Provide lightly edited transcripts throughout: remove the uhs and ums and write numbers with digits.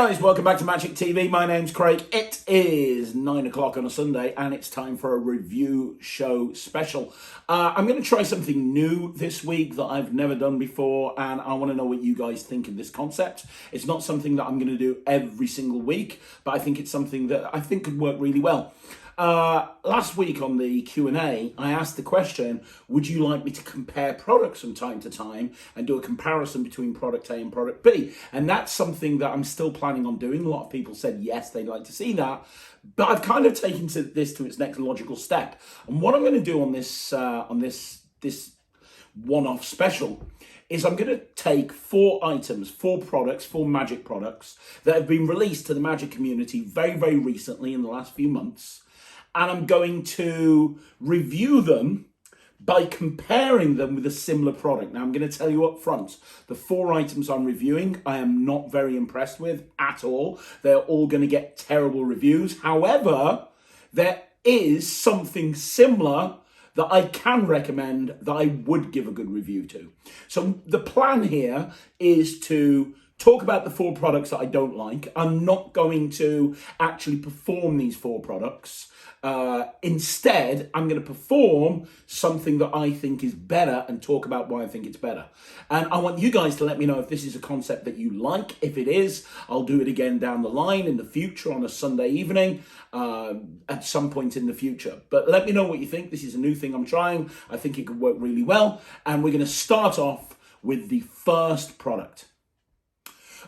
guys, welcome back to Magic TV. My name's Craig. It is 9 o'clock on a Sunday and it's time for a review show special. I'm going to try something new this week that I've never done before, and I want to know what you guys think of this concept. It's not something that I'm going to do every single week, but I think it's something that I think could work really well. Last week on the Q&A, I asked the question, would you like me to compare products from time to time and do a comparison between product A and product B? And that's something that I'm still planning on doing. A lot of people said yes, they'd like to see that, but I've kind of taken this to its next logical step. And what I'm going to do on this one-off special is I'm going to take four magic products that have been released to the magic community very, very recently in the last few months. And I'm going to review them by comparing them with a similar product. Now, I'm going to tell you up front, the four items I'm reviewing, I am not very impressed with at all. They're all going to get terrible reviews. However, there is something similar that I can recommend that I would give a good review to. So the plan here is to talk about the four products that I don't like. I'm not going to actually perform these four products. Instead, I'm going to perform something that I think is better and talk about why I think it's better. And I want you guys to let me know if this is a concept that you like. If it is, I'll do it again down the line in the future on a Sunday evening at some point in the future. But let me know what you think. This is a new thing I'm trying. I think it could work really well. And we're going to start off with the first product.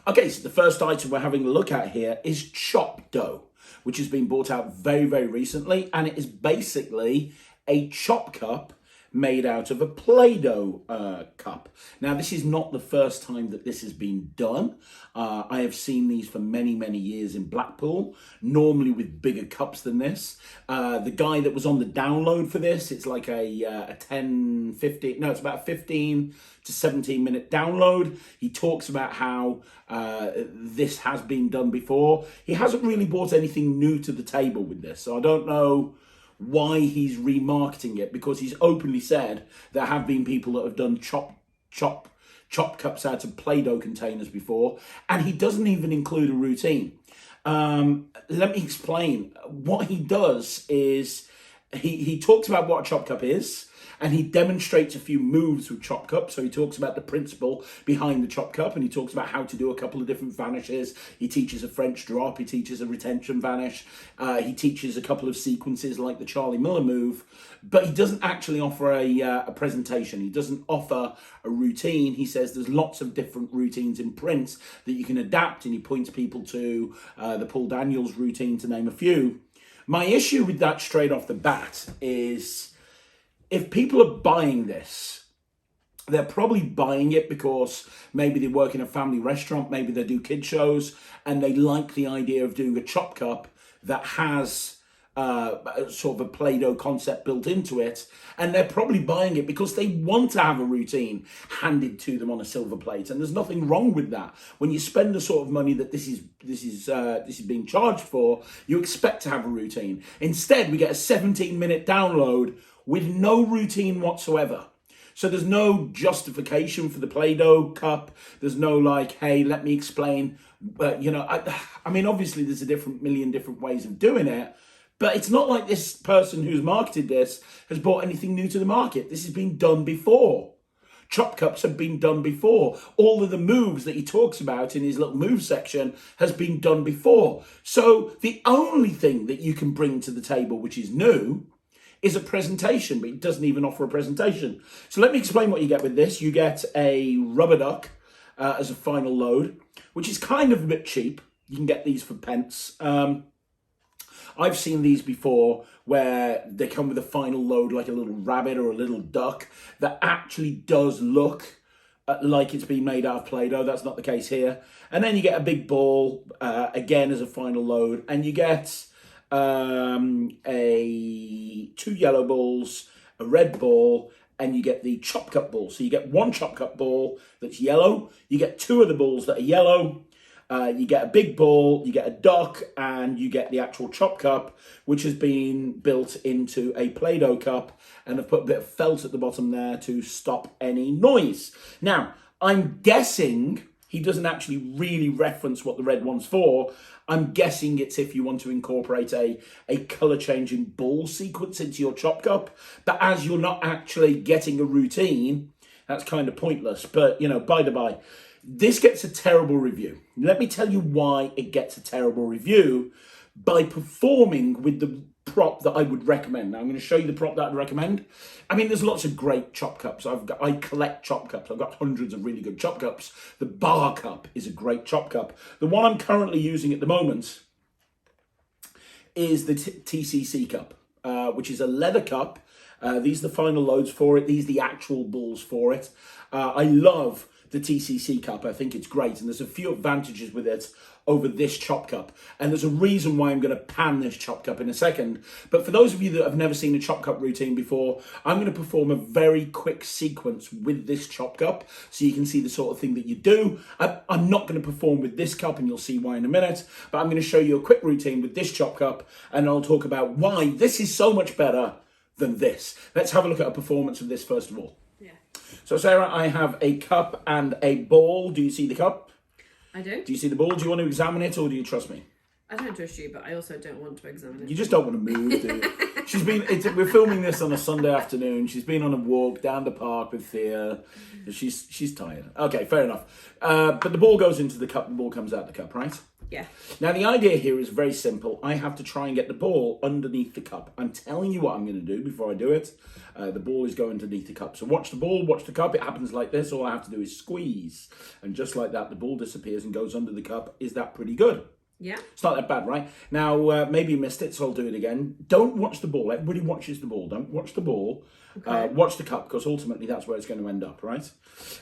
Okay, so the first item we're having a look at here is Chop-Doh, which has been brought out very, very recently, and it is basically a chop cup made out of a Play-Doh cup. Now, this is not the first time that this has been done. I have seen these for many, many years in Blackpool, normally with bigger cups than this. The guy that was on the download for this, it's like a 10, 15, no, it's about a 15 to 17 minute download. He talks about how this has been done before. He hasn't really brought anything new to the table with this, so I don't know why he's remarketing it, because he's openly said there have been people that have done chop cups out of Play-Doh containers before, and he doesn't even include a routine. Let me explain. What he does is he talks about what a chop cup is, and he demonstrates a few moves with chop cup. So he talks about the principle behind the chop cup, and he talks about how to do a couple of different vanishes. He teaches a French drop. He teaches a retention vanish. He teaches a couple of sequences like the Charlie Miller move, but he doesn't actually offer a presentation. He doesn't offer a routine. He says there's lots of different routines in print that you can adapt, and he points people to the Paul Daniels routine, to name a few. My issue with that straight off the bat is, if people are buying this, they're probably buying it because maybe they work in a family restaurant, maybe they do kid shows, and they like the idea of doing a chop cup that has sort of a Play-Doh concept built into it, and they're probably buying it because they want to have a routine handed to them on a silver plate, and there's nothing wrong with that. When you spend the sort of money that this is being charged for, you expect to have a routine. Instead, we get a 17-minute download with no routine whatsoever. So there's no justification for the Play-Doh cup. There's no like, hey, let me explain. But, you know, I mean, obviously there's a million different ways of doing it, but it's not like this person who's marketed this has brought anything new to the market. This has been done before. Chop cups have been done before. All of the moves that he talks about in his little move section has been done before. So the only thing that you can bring to the table which is new is a presentation, but it doesn't even offer a presentation. So let me explain what you get with this. You get a rubber duck as a final load, which is kind of a bit cheap. You can get these for pence. I've seen these before where they come with a final load like a little rabbit or a little duck that actually does look like it's been made out of Play-Doh. That's not the case here. And then you get a big ball, again as a final load, and you get two yellow balls, a red ball, and you get the chop cup ball. So you get one chop cup ball that's yellow, you get two of the balls that are yellow, you get a big ball, you get a duck, and you get the actual chop cup, which has been built into a Play-Doh cup, and I've put a bit of felt at the bottom there to stop any noise. Now, I'm guessing he doesn't actually really reference what the red one's for. I'm guessing it's if you want to incorporate a colour changing ball sequence into your chop cup. But as you're not actually getting a routine, that's kind of pointless. But, by the by, this gets a terrible review. Let me tell you why it gets a terrible review. By performing with the prop that I would recommend. Now, I'm going to show you the prop that I'd recommend. I mean, there's lots of great chop cups. I collect chop cups. I've got hundreds of really good chop cups. The bar cup is a great chop cup. The one I'm currently using at the moment is the TCC cup, which is a leather cup. These are the final loads for it. These are the actual balls for it. I love the TCC cup. I think it's great, and there's a few advantages with it over this chop cup, and there's a reason why I'm going to pan this chop cup in a second. But for those of you that have never seen a chop cup routine before, I'm going to perform a very quick sequence with this chop cup so you can see the sort of thing that you do. I'm not going to perform with this cup, and you'll see why in a minute, but I'm going to show you a quick routine with this chop cup, and I'll talk about why this is so much better than this. Let's have a look at a performance of this first of all. Yeah. So Sarah, I have a cup and a ball. Do you see the cup? I do. Do you see the ball? Do you want to examine it, or do you trust me? I don't trust you, but I also don't want to examine it. You just don't want to move, do you? We're filming this on a Sunday afternoon. She's been on a walk down the park with Thea. She's tired. Okay, fair enough. But the ball goes into the cup, the ball comes out the cup, right? Yeah. Now, the idea here is very simple. I have to try and get the ball underneath the cup. I'm telling you what I'm going to do before I do it. The ball is going underneath the cup. So watch the ball, watch the cup. It happens like this. All I have to do is squeeze. And just like that, the ball disappears and goes under the cup. Is that pretty good? Yeah. It's not that bad, right? Now, maybe you missed it, so I'll do it again. Don't watch the ball. Everybody watches the ball. Don't watch the ball. Okay. Watch the cup, because ultimately that's where it's going to end up, right?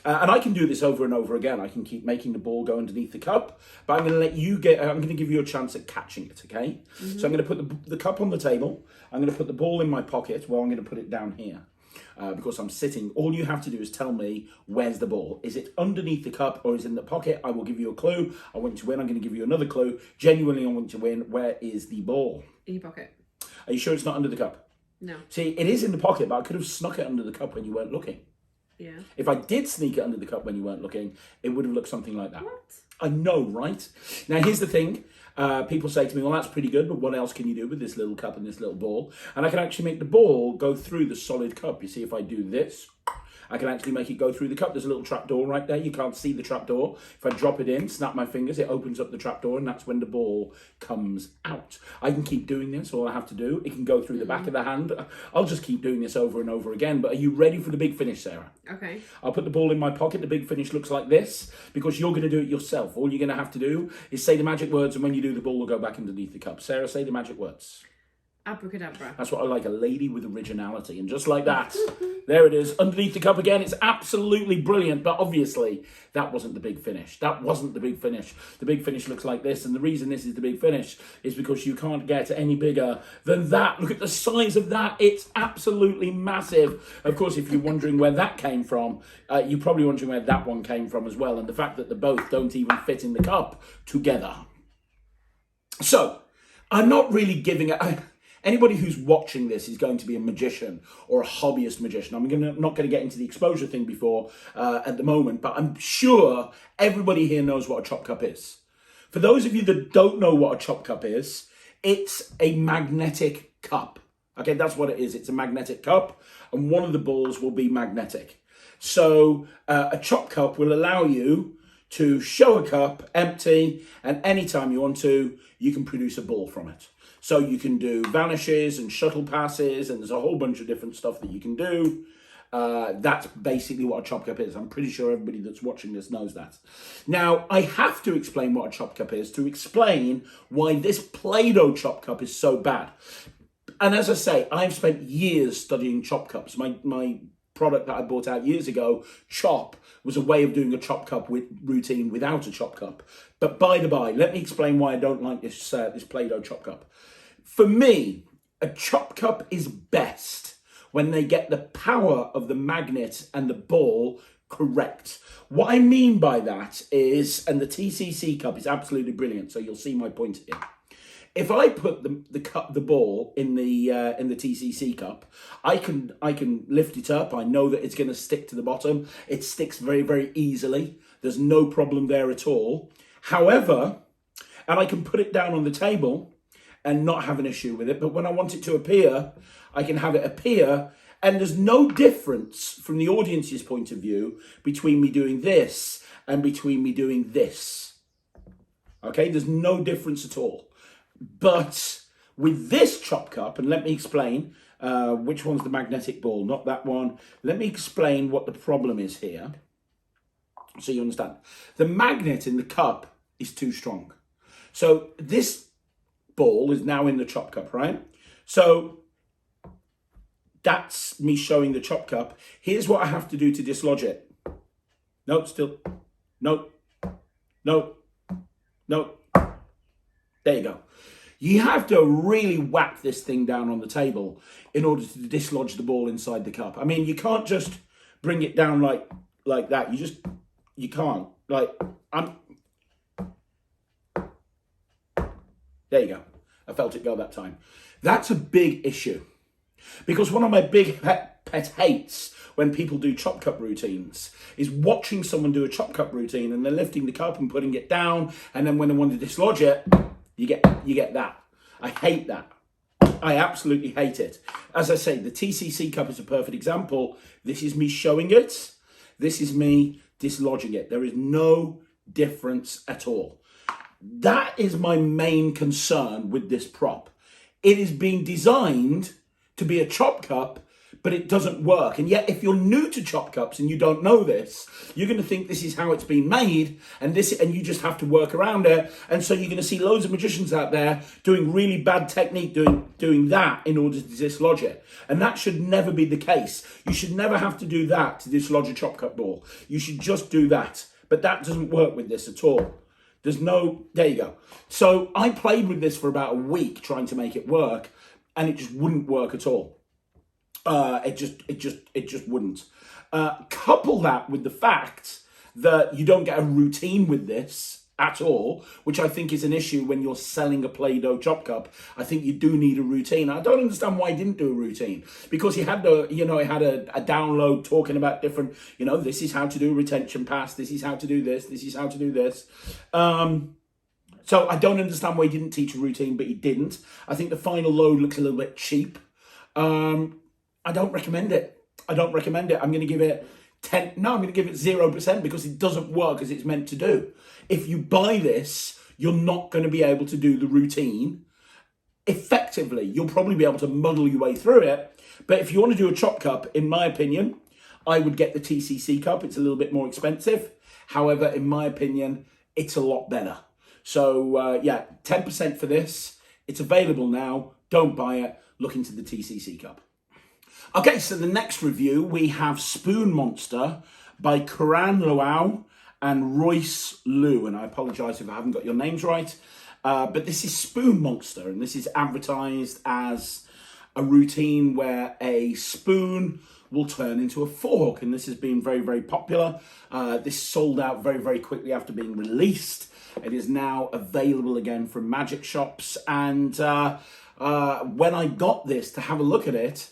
And I can do this over and over again. I can keep making the ball go underneath the cup, but I'm going to I'm going to give you a chance at catching it, okay? Mm-hmm. So I'm going to put the cup on the table. I'm going to put the ball in my pocket. Well, I'm going to put it down here. Because I'm sitting, all you have to do is tell me, where's the ball? Is it underneath the cup or is it in the pocket? I will give you a clue. I want you to win. I'm going to give you another clue. Genuinely, I want you to win. Where is the ball? In your pocket. Are you sure it's not under the cup? No. See, it is in the pocket, but I could have snuck it under the cup when you weren't looking. Yeah. If I did sneak it under the cup when you weren't looking, it would have looked something like that. What? I know, right? Now, here's the thing. People say to me, well, that's pretty good, but what else can you do with this little cup and this little ball? And I can actually make the ball go through the solid cup. You see, if I do this, I can actually make it go through the cup. There's a little trap door right there. You can't see the trap door. If I drop it in, snap my fingers, it opens up the trap door, and that's when the ball comes out. I can keep doing this. All I have to do, it can go through the back of the hand. I'll just keep doing this over and over again. But are you ready for the big finish, Sarah? Okay. I'll put the ball in my pocket. The big finish looks like this, because you're going to do it yourself. All you're going to have to do is say the magic words, and when you do, the ball will go back underneath the cup. Sarah, say the magic words. Abracadabra. That's what I like, a lady with originality. And just like that, there it is, underneath the cup again. It's absolutely brilliant, but obviously that wasn't the big finish. That wasn't the big finish. The big finish looks like this, and the reason this is the big finish is because you can't get any bigger than that. Look at the size of that. It's absolutely massive. Of course, if you're wondering where that came from, you're probably wondering where that one came from as well, and the fact that the both don't even fit in the cup together. So, I'm not really giving it... Anybody who's watching this is going to be a magician or a hobbyist magician. I'm not going to get into the exposure thing before at the moment, but I'm sure everybody here knows what a chop cup is. For those of you that don't know what a chop cup is, it's a magnetic cup. Okay, that's what it is. It's a magnetic cup, and one of the balls will be magnetic. So a chop cup will allow you to show a cup empty, and anytime you want to, you can produce a ball from it. So you can do vanishes and shuttle passes, and there's a whole bunch of different stuff that you can do. That's basically what a chop cup is. I'm pretty sure everybody that's watching this knows that. Now, I have to explain what a chop cup is to explain why this Play-Doh chop cup is so bad. And as I say, I've spent years studying chop cups. My product that I bought out years ago, Chop, was a way of doing a chop cup routine without a chop cup. But by the by, let me explain why I don't like this Play-Doh chop cup. For me, a chop cup is best when they get the power of the magnet and the ball correct. What I mean by that is, and the TCC cup is absolutely brilliant, so you'll see my point here. If I put the ball in the TCC cup, I can lift it up. I know that it's going to stick to the bottom. It sticks very, very easily. There's no problem there at all. However, and I can put it down on the table and not have an issue with it, but when I want it to appear, I can have it appear, and there's no difference from the audience's point of view between me doing this and between me doing this. Okay, there's no difference at all. But with this chop cup, and let me explain which one's the magnetic ball, not that one. Let me explain what the problem is here so you understand. The magnet in the cup is too strong. So this ball is now in the chop cup, right? So that's me showing the chop cup. Here's what I have to do to dislodge it. No, still. No. No. No. There you go. You have to really whack this thing down on the table in order to dislodge the ball inside the cup. I mean, you can't just bring it down like that. You can't. There you go. I felt it go that time. That's a big issue. Because one of my big pet hates when people do chop cup routines is watching someone do a chop cup routine and they're lifting the cup and putting it down, and then when they want to dislodge it, you get that. I hate that. I absolutely hate it. As I say, the TCC cup is a perfect example. This is me showing it. This is me dislodging it. There is no difference at all. That is my main concern with this prop. It is being designed to be a chop cup, but it doesn't work. And yet, if you're new to chop cups and you don't know this, you're going to think this is how it's been made, and you just have to work around it. And so you're going to see loads of magicians out there doing really bad technique, doing that in order to dislodge it. And that should never be the case. You should never have to do that to dislodge a chop cup ball. You should just do that. But that doesn't work with this at all. There you go. So I played with this for about a week trying to make it work, and it just wouldn't work at all. It just wouldn't. Couple that with the fact that you don't get a routine with this at all, which I think is an issue when you're selling a Play-Doh chop cup. I think you do need a routine. I don't understand why he didn't do a routine, because he had a download talking about different, this is how to do a retention pass, this is how to do this, this is how to do this. So I don't understand why he didn't teach a routine, but he didn't. I think the final load looks a little bit cheap. I don't recommend it. I'm going to give it 10. No, I'm going to give it 0% because it doesn't work as it's meant to do. If you buy this, you're not going to be able to do the routine effectively. You'll probably be able to muddle your way through it. But if you want to do a chop cup, in my opinion, I would get the TCC cup. It's a little bit more expensive. However, in my opinion, it's a lot better. So 10% for this. It's available now. Don't buy it. Look into the TCC cup. Okay, so the next review, we have Spoon Monster by Karan Luau and Royce Liu. And I apologise if I haven't got your names right. But this is Spoon Monster, and this is advertised as a routine where a spoon will turn into a fork. And this has been very, very popular. This sold out very, very quickly after being released. It is now available again from magic shops. And when I got this to have a look at it,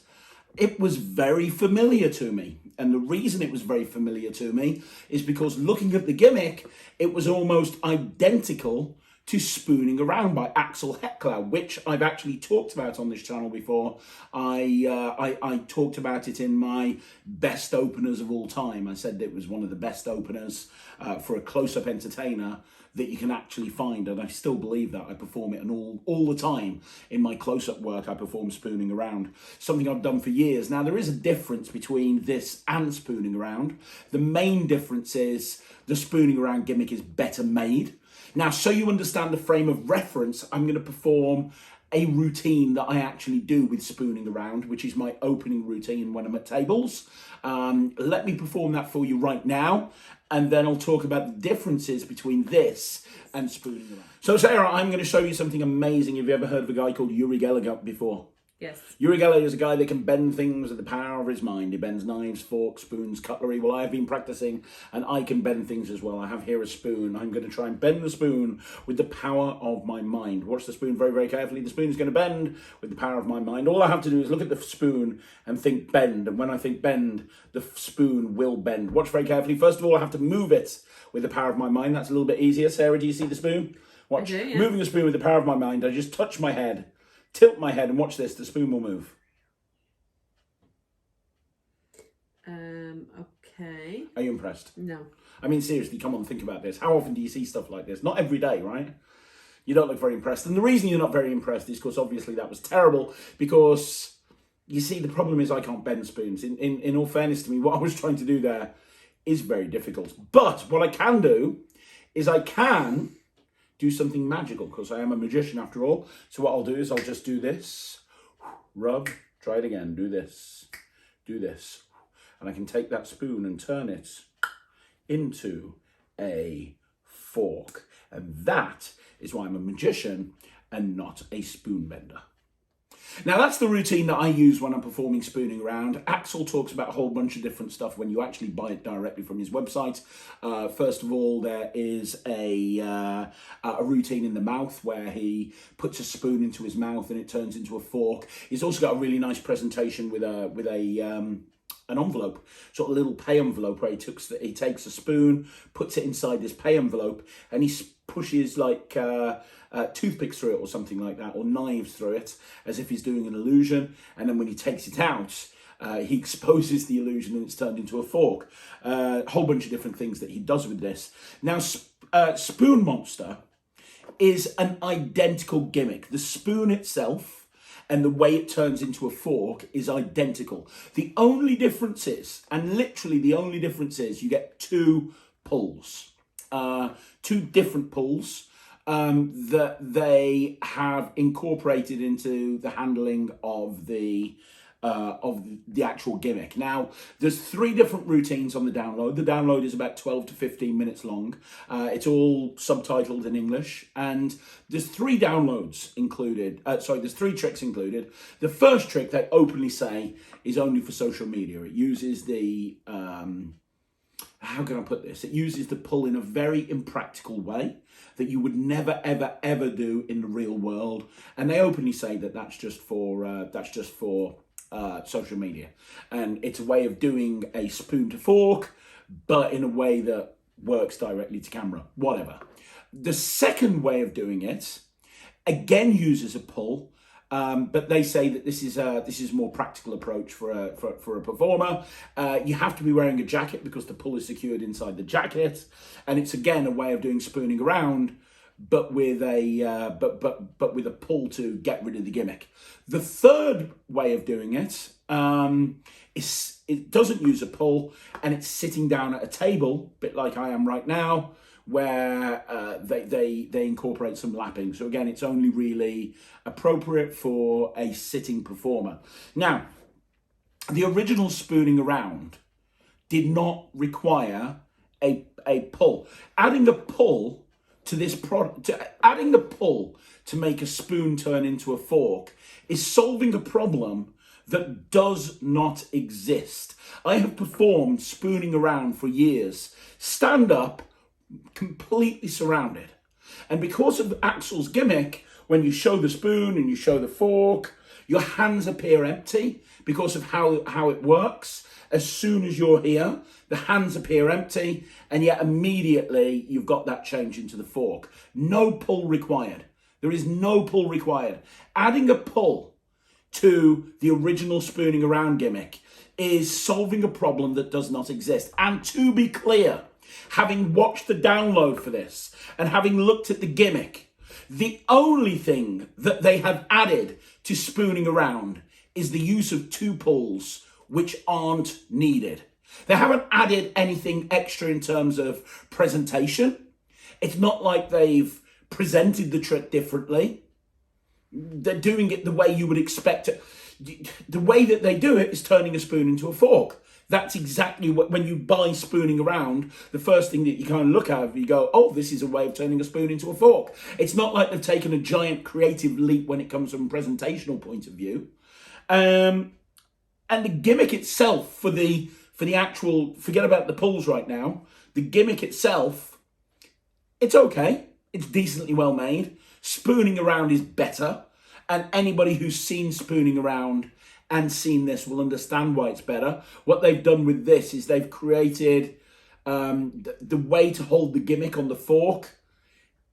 it was very familiar to me. And the reason it was very familiar to me is because looking at the gimmick, it was almost identical to Spooning Around by Axel Heckler, which I've actually talked about on this channel before. I talked about it in my best openers of all time. I said it was one of the best openers for a close-up entertainer that you can actually find, and I still believe that. I perform it, and all the time in my close-up work I perform Spooning Around, something I've done for years. Now, there is a difference between this and Spooning Around. The main difference is the Spooning Around gimmick is better made. Now, so you understand the frame of reference, I'm going to perform a routine that I actually do with Spooning Around, which is my opening routine when I'm at tables. Let me perform that for you right now, and then I'll talk about the differences between this and Spooning Around. So, Sarah, I'm going to show you something amazing. Have you ever heard of a guy called Uri Geller before? Yes. Uri Geller is a guy that can bend things with the power of his mind. He bends knives, forks, spoons, cutlery. Well, I've been practicing and I can bend things as well. I have here a spoon. I'm going to try and bend the spoon with the power of my mind. Watch the spoon very, very carefully. The spoon is going to bend with the power of my mind. All I have to do is look at the spoon and think bend. And when I think bend, the spoon will bend. Watch very carefully. First of all, I have to move it with the power of my mind. That's a little bit easier. Sarah, do you see the spoon? Watch. I do, yeah. Moving the spoon with the power of my mind. I just touch my head. Tilt my head and watch this, the spoon will move. Okay. Are you impressed? No. I mean, seriously, come on, think about this. How often do you see stuff like this? Not every day, right? You don't look very impressed. And the reason you're not very impressed is because obviously that was terrible, because you see, the problem is I can't bend spoons. In all fairness to me, what I was trying to do there is very difficult. But what I can do is I can do something magical, because I am a magician after all. So what I'll do is I'll just do this, rub, try it again, do this, and I can take that spoon and turn it into a fork. And that is why I'm a magician and not a spoon bender. Now, that's the routine that I use when I'm performing spooning around. Axel talks about a whole bunch of different stuff when you actually buy it directly from his website. First of all, there is a routine in the mouth where he puts a spoon into his mouth and it turns into a fork. He's also got a really nice presentation with an envelope, sort of a little pay envelope, where he takes a spoon, puts it inside this pay envelope, and he pushes like toothpicks through it or something like that, or knives through it, as if he's doing an illusion. And then when he takes it out, he exposes the illusion and it's turned into a fork. A whole bunch of different things that he does with this. Now, Spoon Monster is an identical gimmick. The spoon itself and the way it turns into a fork is identical. The only difference is, and literally the only difference is, you get two pulls. Two different pulls that they have incorporated into the handling of the actual gimmick. Now, there's 3 different routines on the download. The download is about 12 to 15 minutes long. It's all subtitled in English, and there's 3 downloads included. There's 3 tricks included. The first trick, they openly say, is only for social media. It uses the how can I put this? It uses the pull in a very impractical way that you would never, ever, ever do in the real world. And they openly say that that's just for social media. And it's a way of doing a spoon to fork, but in a way that works directly to camera, whatever. The second way of doing it, again, uses a pull, but they say that this is a more practical approach for a performer. You have to be wearing a jacket because the pull is secured inside the jacket, and it's again a way of doing spooning around, but with a pull to get rid of the gimmick. The third way of doing it is it doesn't use a pull, and it's sitting down at a table, a bit like I am right now, where they incorporate some lapping. So again, it's only really appropriate for a sitting performer. Now, the original spooning around did not require a pull. Adding a pull to this product, adding a pull to make a spoon turn into a fork is solving a problem that does not exist. I have performed spooning around for years, stand up, completely surrounded. And because of Axel's gimmick, when you show the spoon and you show the fork, your hands appear empty because of how it works. As soon as you're here, the hands appear empty, and yet immediately you've got that change into the fork. No pull required. There is no pull required. Adding a pull to the original spooning around gimmick is solving a problem that does not exist. And to be clear, having watched the download for this and having looked at the gimmick, the only thing that they have added to spooning around is the use of 2 pulls, which aren't needed. They haven't added anything extra in terms of presentation. It's not like they've presented the trick differently. They're doing it the way you would expect it. The way that they do it is turning a spoon into a fork. That's exactly what, when you buy spooning around, the first thing that you kind of look at, you go, oh, this is a way of turning a spoon into a fork. It's not like they've taken a giant creative leap when it comes from a presentational point of view. And the gimmick itself for the actual, forget about the pulls right now. The gimmick itself, it's okay. It's decently well made. Spooning around is better. And anybody who's seen spooning around and seen this will understand why it's better. What they've done with this is they've created the way to hold the gimmick on the fork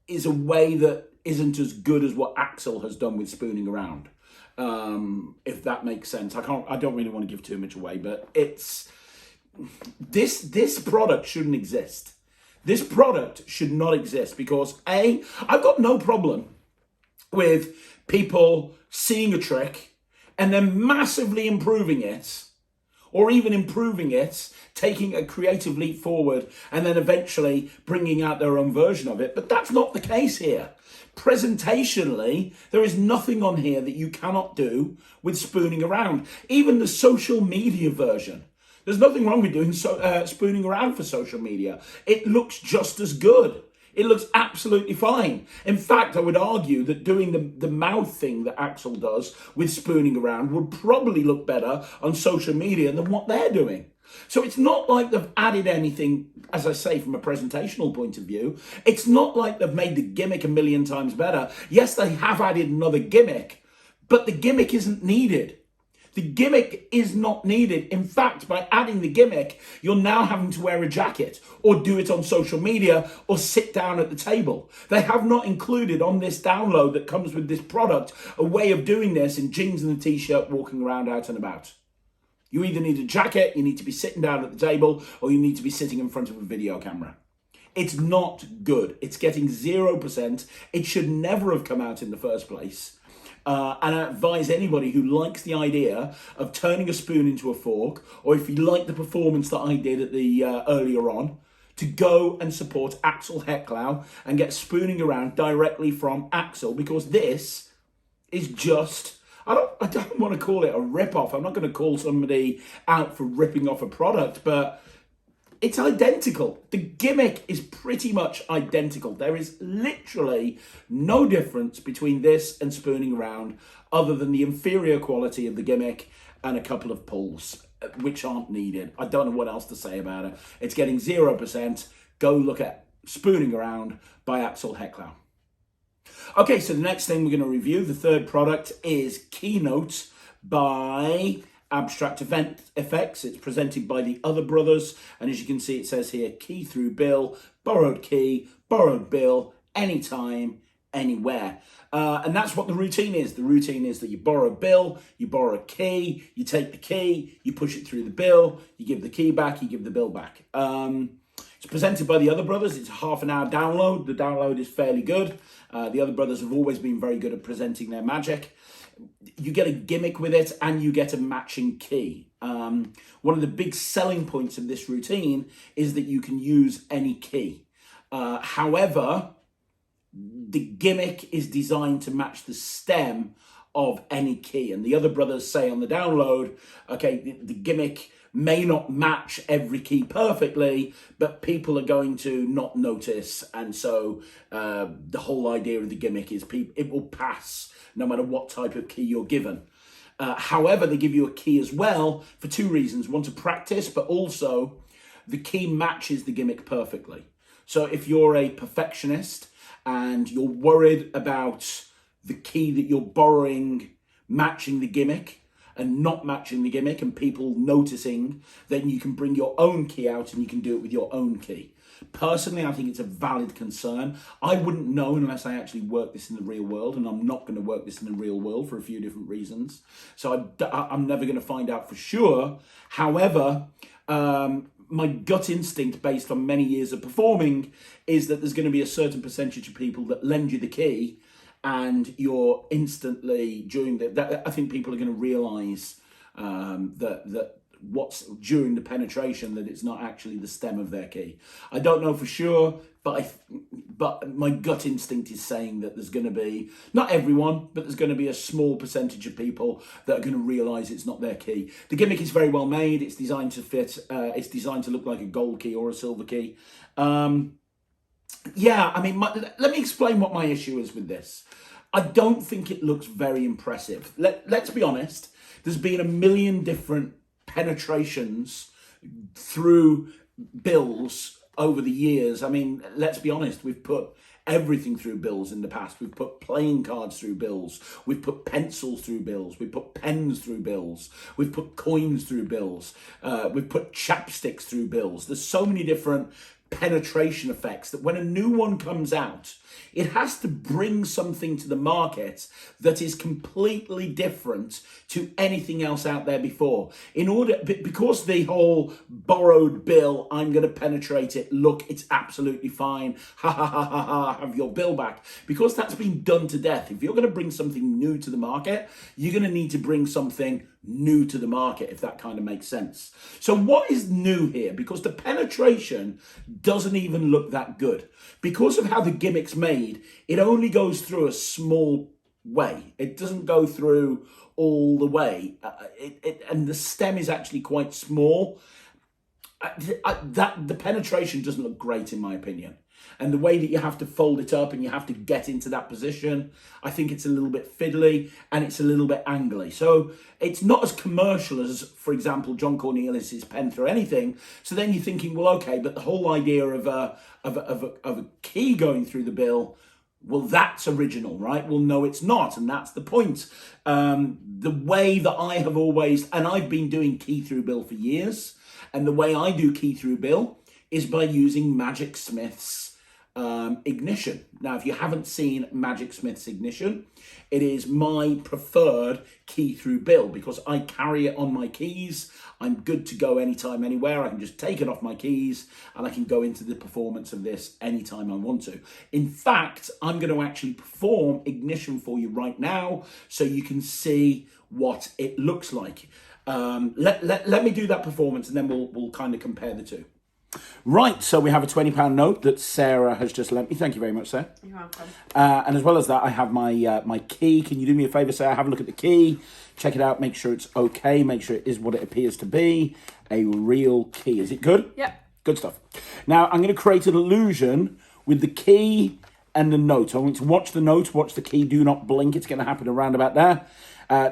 is a way that isn't as good as what Axel has done with spooning around. If that makes sense. I don't really want to give too much away, but it's this product shouldn't exist. This product should not exist because I've got no problem with people seeing a trick and then massively improving it, or even improving it, taking a creative leap forward, and then eventually bringing out their own version of it. But that's not the case here. Presentationally, there is nothing on here that you cannot do with spooning around. Even the social media version. There's nothing wrong with doing spooning around for social media. It looks just as good. It looks absolutely fine. In fact, I would argue that doing the mouth thing that Axel does with spooning around would probably look better on social media than what they're doing. So it's not like they've added anything, as I say, from a presentational point of view. It's not like they've made the gimmick a million times better. Yes, they have added another gimmick, but the gimmick isn't needed. The gimmick is not needed. In fact, by adding the gimmick, you're now having to wear a jacket or do it on social media or sit down at the table. They have not included on this download that comes with this product a way of doing this in jeans and a t-shirt walking around out and about. You either need a jacket, you need to be sitting down at the table, or you need to be sitting in front of a video camera. It's not good. It's getting 0%. It should never have come out in the first place. And I advise anybody who likes the idea of turning a spoon into a fork, or if you like the performance that I did at the earlier on, to go and support Axel Hecklau and get spooning around directly from Axel, because this is just, I don't want to call it a rip-off. I'm not going to call somebody out for ripping off a product, but it's identical. The gimmick is pretty much identical. There is literally no difference between this and spooning around other than the inferior quality of the gimmick and a couple of pulls, which aren't needed. I don't know what else to say about it. It's getting 0%. Go look at Spooning Around by Axel Hecklau. Okay, so the next thing we're going to review, the third product, is Keynote by Abstract Event Effects. It's presented by the Other Brothers, and as you can see, it says here, key through bill, borrowed key, borrowed bill, anytime, anywhere. And that's what the routine is. The routine is that you borrow a bill, you borrow a key, you take the key, you push it through the bill, you give the key back, you give the bill back. It's presented by the Other Brothers. It's a half-an-hour download. The download is fairly good. The Other Brothers have always been very good at presenting their magic. You get a gimmick with it and you get a matching key. One of the big selling points of this routine is that you can use any key. However, the gimmick is designed to match the stem of any key. And the Other Brothers say on the download, okay, the gimmick may not match every key perfectly, but people are going to not notice. And so the whole idea of the gimmick is it will pass no matter what type of key you're given. However, they give you a key as well for two reasons. One, to practice, but also the key matches the gimmick perfectly. So if you're a perfectionist and you're worried about the key that you're borrowing matching the gimmick and not matching the gimmick and people noticing, then you can bring your own key out and you can do it with your own key. Personally, I think it's a valid concern. I wouldn't know unless I actually work this in the real world, and I'm not going to work this in the real world for a few different reasons. So I'm never going to find out for sure. However, my gut instinct, based on many years of performing, is that there's going to be a certain percentage of people that lend you the key, and you're instantly during that. I think people are going to realise that what's during the penetration, that it's not actually the stem of their key. I don't know for sure, but my gut instinct is saying that there's going to be, not everyone, but there's going to be a small percentage of people that are going to realise it's not their key. The gimmick is very well made. It's designed to fit. It's designed to look like a gold key or a silver key. Yeah, I mean, let me explain what my issue is with this. I don't think it looks very impressive. Let's be honest. There's been a million different penetrations through bills over the years. I mean, let's be honest, we've put everything through bills in the past. We've put playing cards through bills. We've put pencils through bills. We've put pens through bills. We've put coins through bills. We've put chapsticks through bills. There's so many different penetration effects that when a new one comes out, it has to bring something to the market that is completely different to anything else out there before. Because the whole borrowed bill, I'm going to penetrate it, look, it's absolutely fine, ha ha ha ha ha, have your bill back. Because that's been done to death. If you're going to bring something new to the market, you're going to need to bring something new to the market, if that kind of makes sense. So what is new here? Because the penetration doesn't even look that good. Because of how the gimmick's made, it only goes through a small way. It doesn't go through all the way. And the stem is actually quite small. The penetration doesn't look great, in my opinion. And the way that you have to fold it up and you have to get into that position, I think it's a little bit fiddly and it's a little bit angly. So it's not as commercial as, for example, John Cornelius's pen through anything. So then you're thinking, well, okay, but the whole idea of a key going through the bill, well, that's original, right? Well, no, it's not. And that's the point. The way that I have always, and I've been doing key through bill for years, and the way I do key through bill is by using Magic Smith's ignition. Now, if you haven't seen Magic Smith's ignition, it is my preferred key through bill because I carry it on my keys. I'm good to go anytime, anywhere. I can just take it off my keys and I can go into the performance of this anytime I want to. In fact, I'm going to actually perform ignition for you right now so you can see what it looks like. Let me do that performance and then we'll kind of compare the two. Right, so we have a £20 note that Sarah has just lent me. Thank you very much, Sarah. You're welcome. And as well as that, I have my key. Can you do me a favour, Sarah? Have a look at the key. Check it out. Make sure it's okay. Make sure it is what it appears to be. A real key. Is it good? Yep. Good stuff. Now, I'm going to create an illusion with the key and the note. I want you to watch the note, watch the key. Do not blink. It's going to happen around about there.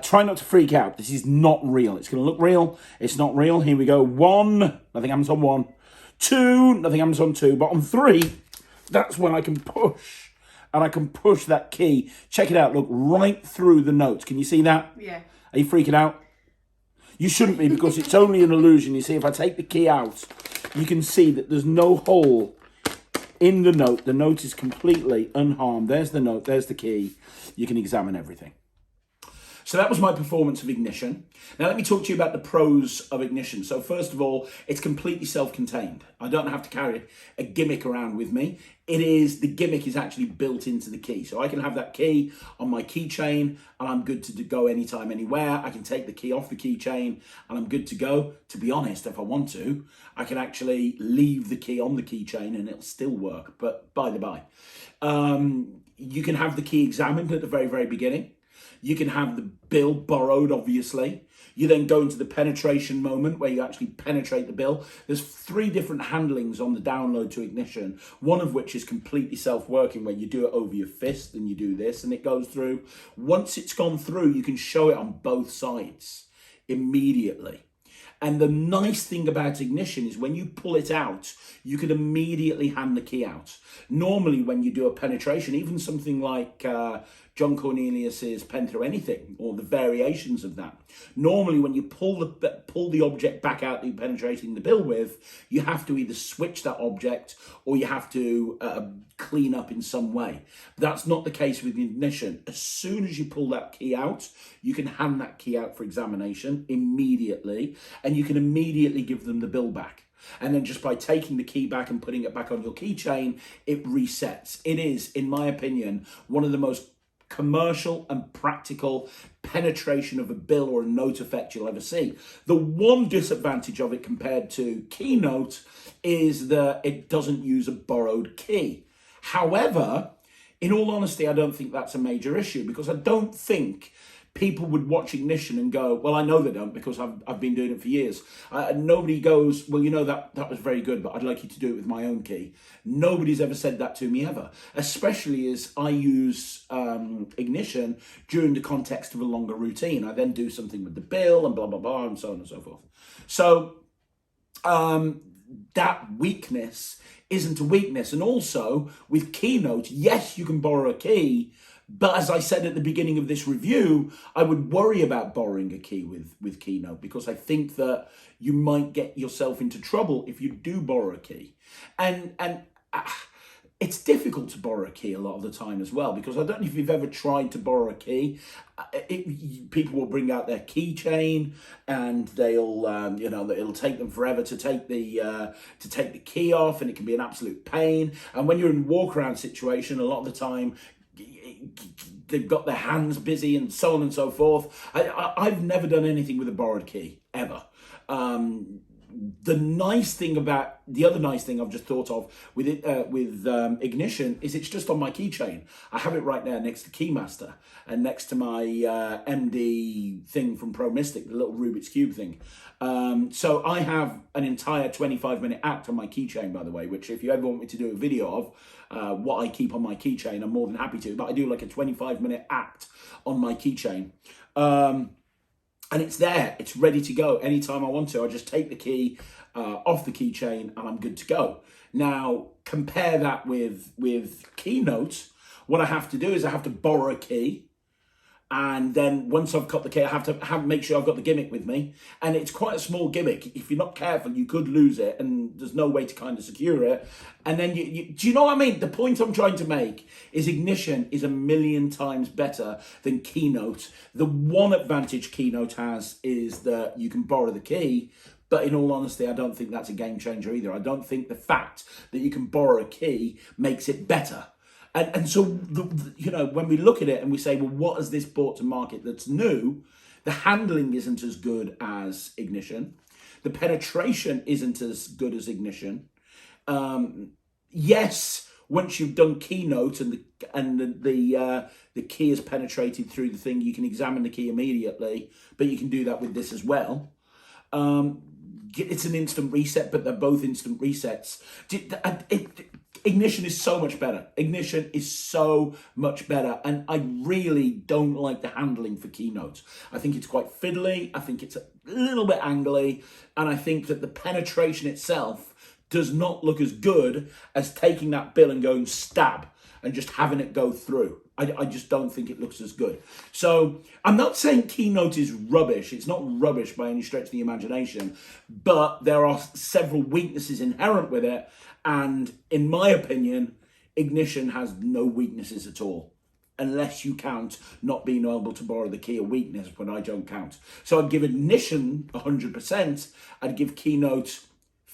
Try not to freak out. This is not real. It's going to look real. It's not real. Here we go. 1. Nothing happens on 1. 2, nothing happens on 2, but on 3, that's when I can push, and I can push that key. Check it out, look, right through the notes. Can you see that? Yeah. Are you freaking out? You shouldn't be, because it's only an illusion. You see, if I take the key out, you can see that there's no hole in the note. The note is completely unharmed. There's the note, there's the key. You can examine everything. So that was my performance of ignition. Now let me talk to you about the pros of ignition. So first of all, it's completely self-contained. I don't have to carry a gimmick around with me. The gimmick is actually built into the key. So I can have that key on my keychain and I'm good to go anytime, anywhere. I can take the key off the keychain and I'm good to go. To be honest, if I want to, I can actually leave the key on the keychain and it'll still work. But by the by, you can have the key examined at the very, very beginning. You can have the bill borrowed, obviously. You then go into the penetration moment where you actually penetrate the bill. There's 3 different handlings on the download to ignition, one of which is completely self-working, where you do it over your fist and you do this and it goes through. Once it's gone through, you can show it on both sides immediately. And the nice thing about ignition is when you pull it out, you can immediately hand the key out. Normally, when you do a penetration, even something like John Cornelius's pen through anything, or the variations of that, normally when you pull the object back out that you're penetrating the bill with, you have to either switch that object or you have to clean up in some way. That's not the case with ignition. As soon as you pull that key out, you can hand that key out for examination immediately, and you can immediately give them the bill back. And then just by taking the key back and putting it back on your keychain, it resets. It is, in my opinion, one of the most commercial and practical penetration of a bill or a note effect you'll ever see. The one disadvantage of it compared to Keynote is that it doesn't use a borrowed key. However, in all honesty, I don't think that's a major issue, because I don't think people would watch Ignition and go, well, I know they don't because I've been doing it for years. Nobody goes, well, that was very good, but I'd like you to do it with my own key. Nobody's ever said that to me ever, especially as I use Ignition during the context of a longer routine. I then do something with the bill and blah, blah, blah, and so on and so forth. So that weakness isn't a weakness. And also with Keynote, yes, you can borrow a key, but as I said at the beginning of this review, I would worry about borrowing a key with Keynote because I think that you might get yourself into trouble if you do borrow a key. And it's difficult to borrow a key a lot of the time as well, because I don't know if you've ever tried to borrow a key. People will bring out their keychain and they'll, it'll take them forever to take the key off, and it can be an absolute pain. And when you're in a walk around situation, a lot of the time, they've got their hands busy and so on and so forth. I've never done anything with a borrowed key, ever. The other nice thing I've just thought of with Ignition is it's just on my keychain. I have it right there next to Keymaster and next to my MD thing from Pro Mystic, the little Rubik's Cube thing. So I have an entire 25-minute act on my keychain, by the way, which if you ever want me to do a video of what I keep on my keychain, I'm more than happy to. But I do like a 25-minute act on my keychain. And it's there, it's ready to go anytime I want to. I just take the key off the keychain and I'm good to go. Now, compare that with Keynote. What I have to do is I have to borrow a key. And then once I've got the key, I have to make sure I've got the gimmick with me. And it's quite a small gimmick. If you're not careful, you could lose it and there's no way to kind of secure it. And then do you know what I mean? The point I'm trying to make is Ignition is 1,000,000 times better than Keynote. The one advantage Keynote has is that you can borrow the key. But in all honesty, I don't think that's a game changer either. I don't think the fact that you can borrow a key makes it better. And so, when we look at it and we say, well, what has this brought to market that's new? The handling isn't as good as Ignition. The penetration isn't as good as Ignition. Yes, once you've done Keynote and the key is penetrated through the thing, you can examine the key immediately, but you can do that with this as well. It's an instant reset, but they're both instant resets. Ignition is so much better. Ignition is so much better. And I really don't like the handling for Keynote. I think it's quite fiddly. I think it's a little bit angly. And I think that the penetration itself does not look as good as taking that bill and going stab and just having it go through. I just don't think it looks as good. So I'm not saying Keynote is rubbish. It's not rubbish by any stretch of the imagination, but there are several weaknesses inherent with it. And in my opinion, Ignition has no weaknesses at all, unless you count not being able to borrow the key a weakness, but I don't count. So I'd give Ignition 100%. I'd give Keynote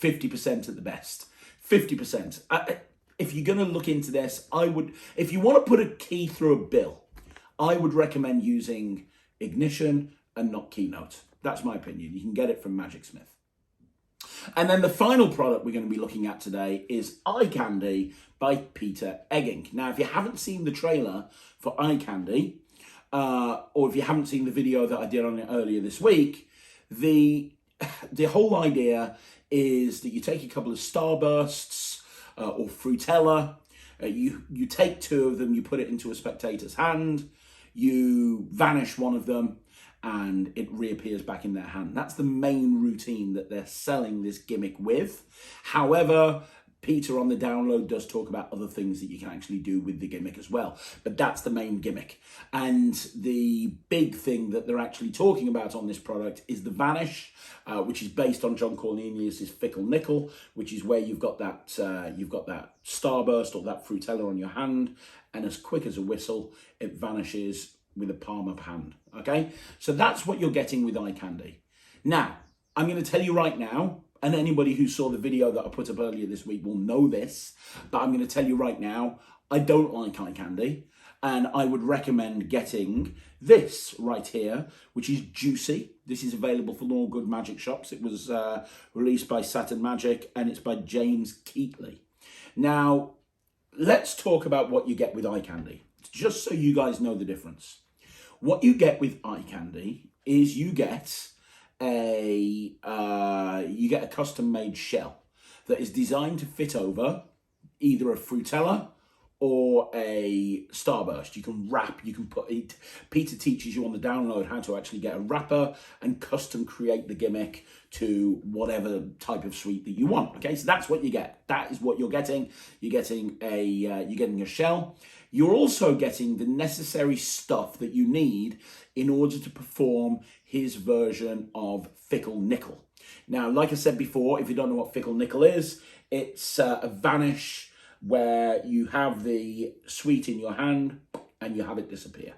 50% at the best. 50%. If you're going to look into this, if you want to put a key through a bill, I would recommend using Ignition and not Keynote. That's my opinion. You can get it from Magicsmith. And then the final product we're going to be looking at today is Eye Candy by Peter Egging. Now, if you haven't seen the trailer for Eye Candy, or if you haven't seen the video that I did on it earlier this week, the whole idea is that you take a couple of Starbursts, or Frutella, you take two of them, you put it into a spectator's hand, you vanish one of them, and it reappears back in their hand. That's the main routine that they're selling this gimmick with. However, Peter on the download does talk about other things that you can actually do with the gimmick as well. But that's the main gimmick. And the big thing that they're actually talking about on this product is the Vanish, which is based on John Cornelius's Fickle Nickel, which is where you've got that Starburst or that Frutella on your hand, and as quick as a whistle, it vanishes with a palm up hand. Okay, so that's what you're getting with Eye Candy. Now, I'm going to tell you right now, and anybody who saw the video that I put up earlier this week will know this, but I'm going to tell you right now, I don't like Eye Candy, and I would recommend getting this right here, which is Juicy. This is available from all good magic shops. It was released by Saturn Magic, and it's by James Keatley. Now, let's talk about what you get with Eye Candy, just so you guys know the difference. What you get with eye candy is you get a custom made shell that is designed to fit over either a Frutella or a Starburst. You can wrap, you can put it. Peter teaches you on the download how to actually get a wrapper and custom create the gimmick to whatever type of sweet that you want. Okay, so that's what you get. That is what you're getting. You're getting a shell. You're also getting the necessary stuff that you need in order to perform his version of Fickle Nickel. Now, like I said before, if you don't know what Fickle Nickel is, it's a vanish where you have the sweet in your hand and you have it disappear.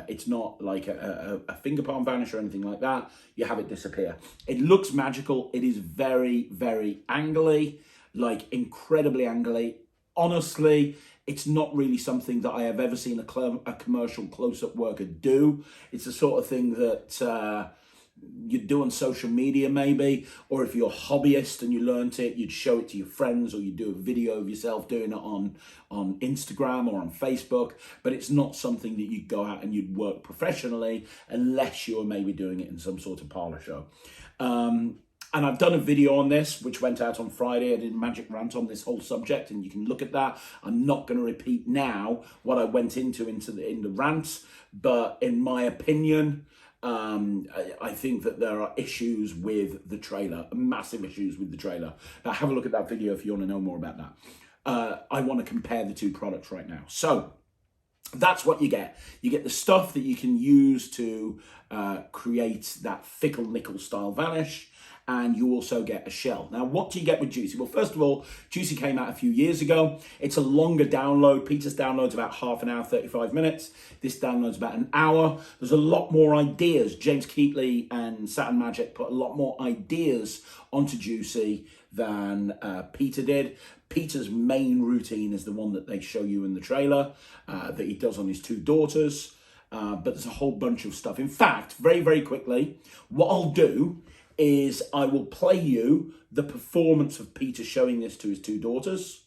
It's not like a finger palm vanish or anything like that. You have it disappear. It looks magical. It is very, very angly, like incredibly angly. Honestly, it's not really something that I have ever seen a commercial close-up worker do. It's the sort of thing that you'd do on social media maybe, or if you're a hobbyist and you learnt it, you'd show it to your friends, or you'd do a video of yourself doing it on Instagram or on Facebook, but it's not something that you'd go out and you'd work professionally unless you're maybe doing it in some sort of parlor show. And I've done a video on this, which went out on Friday. I did a magic rant on this whole subject, and you can look at that. I'm not going to repeat now what I went into in the rant, but in my opinion, I think that there are issues with the trailer, massive issues with the trailer. Now, have a look at that video if you want to know more about that. I want to compare the two products right now. So that's what you get. You get the stuff that you can use to create that Fickle Nickel style vanish. And you also get a shell. Now, what do you get with Juicy? Well, first of all, Juicy came out a few years ago. It's a longer download. Peter's download's about half an hour, 35 minutes. This download's about an hour. There's a lot more ideas. James Keatley and Saturn Magic put a lot more ideas onto Juicy than Peter did. Peter's main routine is the one that they show you in the trailer that he does on his two daughters. But there's a whole bunch of stuff. In fact, very, very quickly, what I'll do is I will play you the performance of Peter showing this to his two daughters,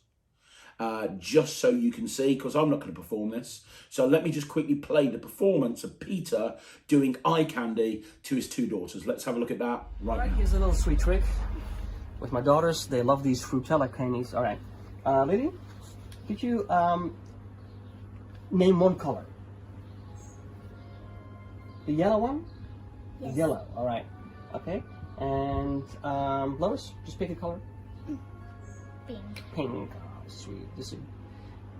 just so you can see, because I'm not going to perform this. So let me just quickly play the performance of Peter doing eye candy to his two daughters. Let's have a look at that right now. Here's a little sweet trick with my daughters. They love these Frutella candies. All right, Lily, could you name one color? The yellow one? Yes. Yellow, all right. Okay. And Lois, just pick a color. Pink. Pink. Oh, sweet. This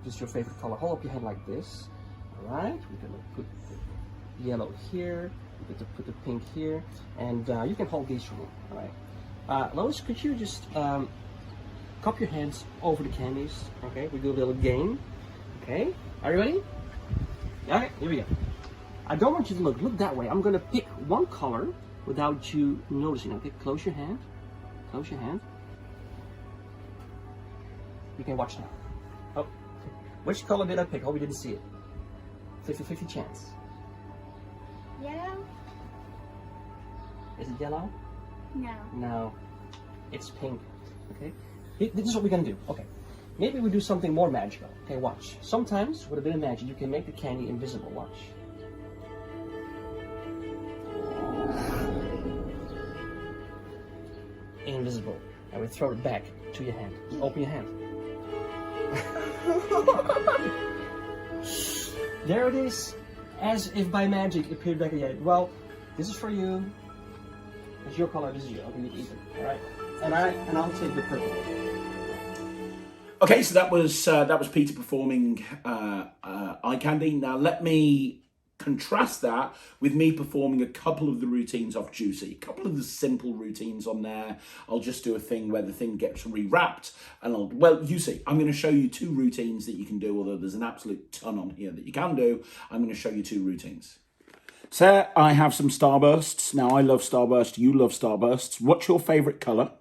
is your favorite color. Hold up your head like this. All right. We're gonna put the yellow here. We're gonna put the pink here, and you can hold these for me. All right. Lois, could you just cup your hands over the candies? Okay. We do a little game. Okay. Are you ready? All right. Here we go. I don't want you to look that way. I'm gonna pick one color without you noticing. Okay, close your hand. Close your hand. You can watch now. Oh, which color did I pick? Hope you didn't see it. 50-50 chance. Yellow? Is it yellow? No. No, it's pink. Okay, this is what we're gonna do. Okay, maybe we do something more magical. Okay, watch. Sometimes with a bit of magic, you can make the candy invisible. Watch. Invisible, and we throw it back to your hand. Open your hand. There it is, as if by magic, it appeared back again. Well, this is for you. It's your color. This is yours. Okay, even. All right, and I'll take the purple. Okay, so that was Peter performing eye candy. Now let me contrast that with me performing a couple of the routines off Juicy. A couple of the simple routines on there. I'll just do a thing where the thing gets rewrapped, and you see, I'm going to show you two routines that you can do, although there's an absolute ton on here that you can do. I'm going to show you two routines. So I have some Starbursts. Now I love Starburst, you love Starbursts. What's your favourite colour?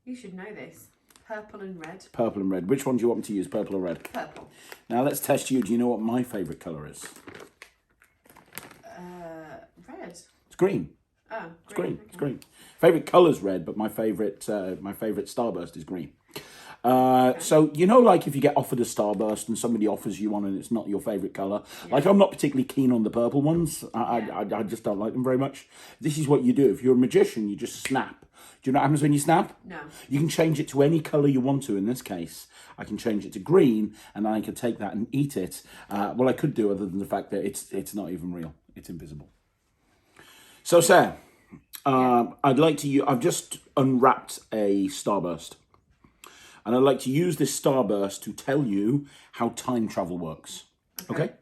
You should know this. Purple and red. Purple and red. Which one do you want me to use, purple or red? Purple. Now let's test you. Do you know what my favourite colour is? Red. It's green. Oh, it's green. Okay. It's green. Favorite colour's red, but my favourite Starburst is green. So, you know, like if you get offered a Starburst and somebody offers you one and it's not your favourite colour, like I'm not particularly keen on the purple ones. I just don't like them very much. This is what you do. If you're a magician, you just snap. Do you know what happens when you snap? No. You can change it to any colour you want to. In this case, I can change it to green, and I could take that and eat it. Well, I could do, other than the fact that it's not even real. It's invisible. So, Sarah, I'd like to. I've just unwrapped a Starburst, and I'd like to use this Starburst to tell you how time travel works. Okay?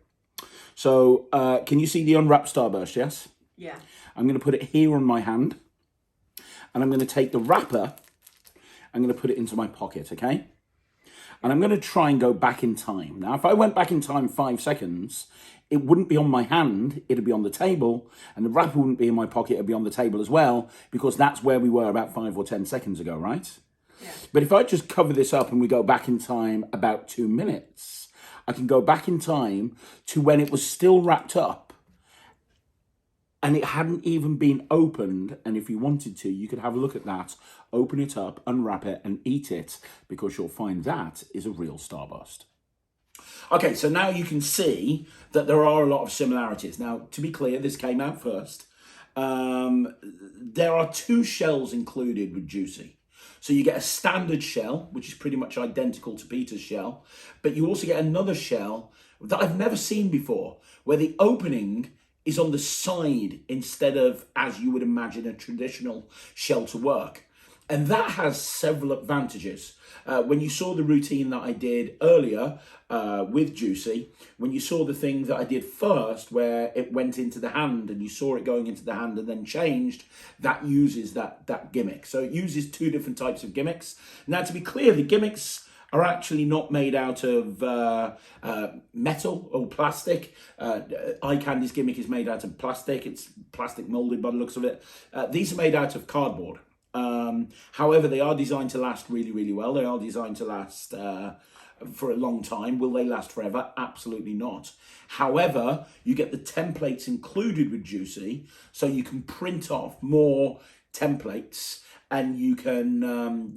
So, can you see the unwrapped Starburst? Yes. Yeah. I'm going to put it here on my hand. And I'm going to take the wrapper, I'm going to put it into my pocket, okay? And I'm going to try and go back in time. Now, if I went back in time 5 seconds, it wouldn't be on my hand, it'd be on the table, and the wrapper wouldn't be in my pocket, it'd be on the table as well, because that's where we were about 5 or 10 seconds ago, right? Yeah. But if I just cover this up and we go back in time about 2 minutes, I can go back in time to when it was still wrapped up, and it hadn't even been opened, and if you wanted to, you could have a look at that, open it up, unwrap it, and eat it, because you'll find that is a real Starburst. Okay, so now you can see that there are a lot of similarities. Now, to be clear, this came out first. There are 2 shells included with Juicy. So you get a standard shell, which is pretty much identical to Peter's shell, but you also get another shell that I've never seen before, where the opening is on the side instead of, as you would imagine, a traditional shell to work. And that has several advantages. When you saw the routine that I did earlier with Juicy, when you saw the thing that I did first, where it went into the hand and you saw it going into the hand and then changed, that uses that gimmick. So it uses 2 different types of gimmicks. Now, to be clear, the gimmicks are actually not made out of metal or plastic. Eye Candy's gimmick is made out of plastic. It's plastic molded by the looks of it. These are made out of cardboard. However, they are designed to last really, really well. They are designed to last for a long time. Will they last forever? Absolutely not. However, you get the templates included with Juicy, so you can print off more templates, and you can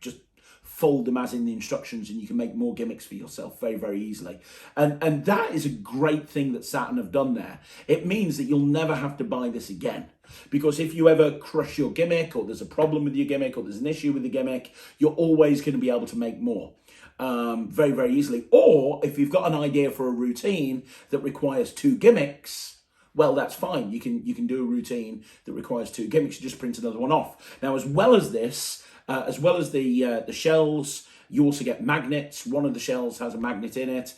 just fold them as in the instructions, and you can make more gimmicks for yourself very, very easily. And that is a great thing that Saturn have done there. It means that you'll never have to buy this again. Because if you ever crush your gimmick, or there's a problem with your gimmick, or there's an issue with the gimmick, you're always going to be able to make more very, very easily. Or if you've got an idea for a routine that requires 2 gimmicks, well, that's fine. You can do a routine that requires 2 gimmicks. You just print another one off. Now, as well as this, as well as the shells, you also get magnets. One of the shells has a magnet in it.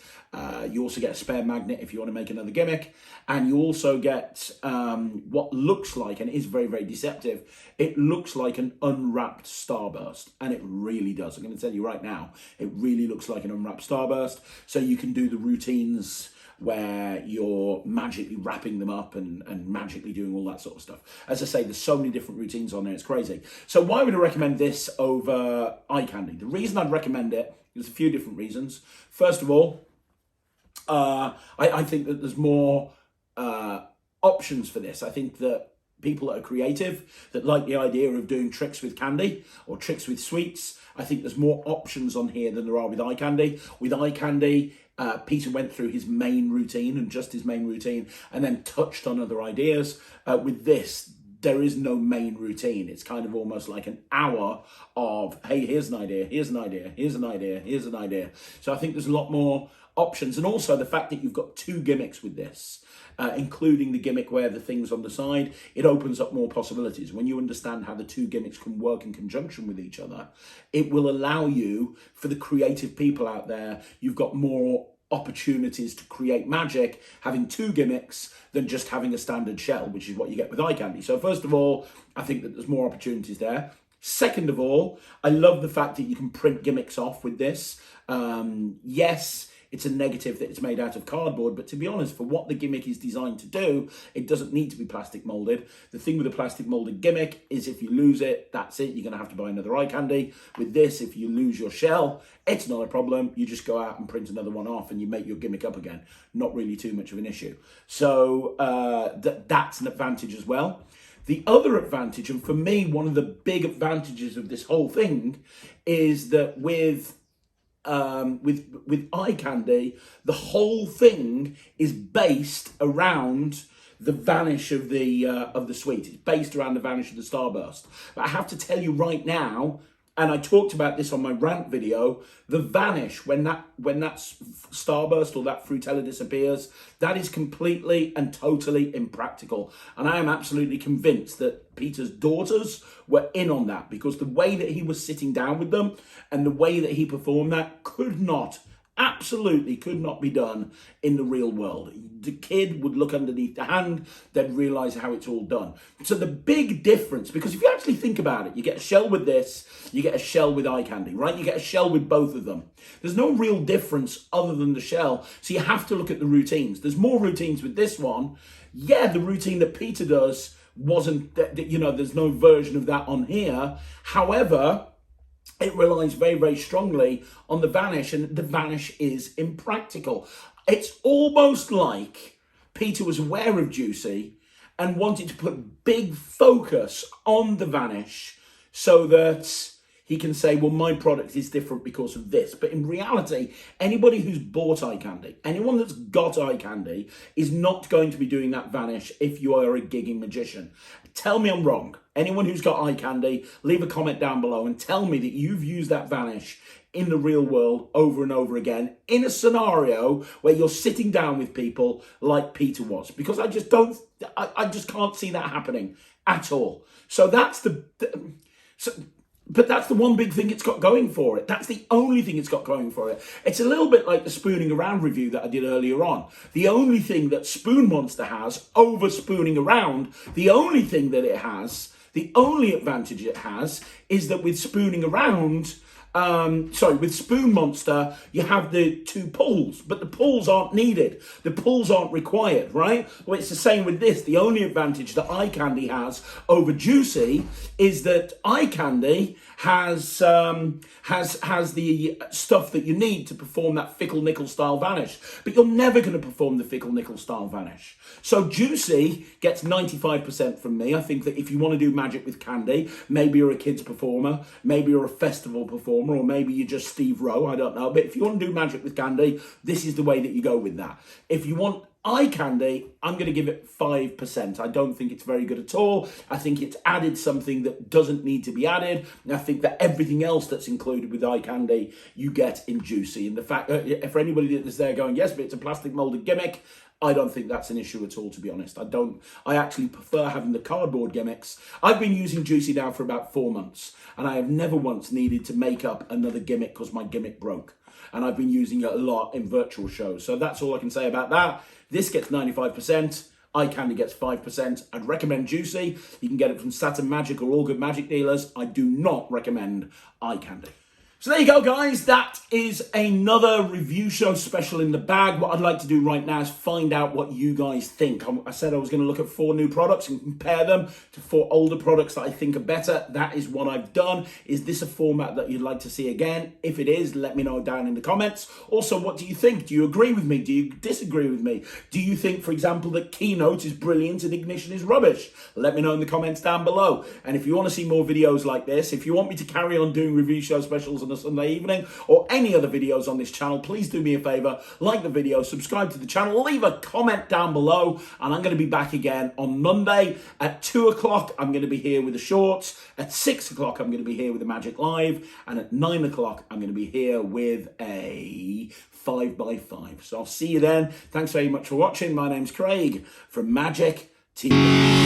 You also get a spare magnet if you want to make another gimmick. And you also get what looks like, and it is very, very deceptive, it looks like an unwrapped Starburst. And it really does. I'm going to tell you right now, it really looks like an unwrapped Starburst. So you can do the routines where you're magically wrapping them up and magically doing all that sort of stuff. As I say, there's so many different routines on there, it's crazy. So why would I recommend this over Eye Candy? The reason I'd recommend it, there's a few different reasons. First of all, I think that there's more options for this. I think that people that are creative, that like the idea of doing tricks with candy or tricks with sweets, I think there's more options on here than there are with Eye Candy. With Eye Candy, Peter went through his main routine and just his main routine and then touched on other ideas. With this, there is no main routine. It's kind of almost like an hour of, hey, here's an idea, here's an idea, here's an idea, here's an idea. So I think there's a lot more options. And also the fact that you've got 2 gimmicks with this, including the gimmick where the thing's on the side, it opens up more possibilities. When you understand how the 2 gimmicks can work in conjunction with each other, it will allow you, for the creative people out there, you've got more opportunities to create magic having 2 gimmicks than just having a standard shell, which is what you get with Eye Candy. So first of all, I think that there's more opportunities there. Second of all, I love the fact that you can print gimmicks off with this. Yes, it's a negative that it's made out of cardboard, but to be honest, for what the gimmick is designed to do, it doesn't need to be plastic molded. The thing with a plastic molded gimmick is if you lose it, that's it. You're going to have to buy another Eye Candy. With this, if you lose your shell, it's not a problem. You just go out and print another one off and you make your gimmick up again. Not really too much of an issue. So that's an advantage as well. The other advantage, and for me, one of the big advantages of this whole thing, is that with eye candy, the whole thing is based around the vanish of the sweet. It's based around the vanish of the starburst. But I have to tell you right now, and I talked about this on my rant video, the vanish, when that starburst or that Frutella disappears, that is completely and totally impractical. And I am absolutely convinced that Peter's daughters were in on that, because the way that he was sitting down with them and the way that he performed that absolutely could not be done in the real world. The kid would look underneath the hand, they'd realise how it's all done. So the big difference, because if you actually think about it, you get a shell with this, you get a shell with eye candy, right? You get a shell with both of them. There's no real difference other than the shell, so you have to look at the routines. There's more routines with this one. Yeah, the routine that Peter does wasn't, there's no version of that on here. However, it relies very, very strongly on the vanish, and the vanish is impractical. It's almost like Peter was aware of Juicy and wanted to put big focus on the vanish so that he can say, well, my product is different because of this. But in reality, anybody who's bought eye candy, anyone that's got eye candy, is not going to be doing that vanish if you are a gigging magician. Tell me I'm wrong. Anyone who's got eye candy, leave a comment down below and tell me that you've used that vanish in the real world over and over again in a scenario where you're sitting down with people like Peter was. Because I just can't see that happening at all. So that's but that's the one big thing it's got going for it. That's the only thing it's got going for it. It's a little bit like the spooning around review that I did earlier on. The only thing that Spoon Monster has over spooning around, the only thing that it has, the only advantage it has, is that with spooning around, with Spoon Monster, you have the two pulls, but the pulls aren't needed. The pulls aren't required, right? Well, it's the same with this. The only advantage that eye candy has over Juicy is that eye candy has the stuff that you need to perform that Fickle Nickel style vanish, but you're never going to perform the Fickle Nickel style vanish. So Juicy gets 95% from me. I think that if you want to do magic with candy, maybe you're a kids performer, maybe you're a festival performer, or maybe you're just Steve Rowe, I don't know. But if you want to do magic with candy, this is the way that you go with that. If you want eye candy, I'm going to give it 5%. I don't think it's very good at all. I think it's added something that doesn't need to be added. And I think that everything else that's included with eye candy, you get in Juicy. And the fact that for anybody that's there going, yes, but it's a plastic molded gimmick, I don't think that's an issue at all, to be honest. I actually prefer having the cardboard gimmicks. I've been using Juicy now for about 4 months, and I have never once needed to make up another gimmick because my gimmick broke. And I've been using it a lot in virtual shows. So that's all I can say about that. This gets 95%. Eye candy gets 5%. I'd recommend Juicy. You can get it from Saturn Magic or All Good Magic dealers. I do not recommend eye candy. So there you go, guys. That is another review show special in the bag. What I'd like to do right now is find out what you guys think. I said I was going to look at 4 new products and compare them to 4 older products that I think are better. That is what I've done. Is this a format that you'd like to see again? If it is, let me know down in the comments. Also, what do you think? Do you agree with me? Do you disagree with me? Do you think, for example, that Keynote is brilliant and Ignition is rubbish? Let me know in the comments down below. And if you want to see more videos like this, if you want me to carry on doing review show specials on a Sunday evening or any other videos on this channel, please do me a favor, like the video, subscribe to the channel, leave a comment down below, and I'm going to be back again on Monday at 2 o'clock. I'm going to be here with the shorts. At 6 o'clock, I'm going to be here with the Magic Live, and at 9 o'clock, I'm going to be here with a 5x5. So I'll see you then. Thanks very much for watching. My name's Craig from Magic TV.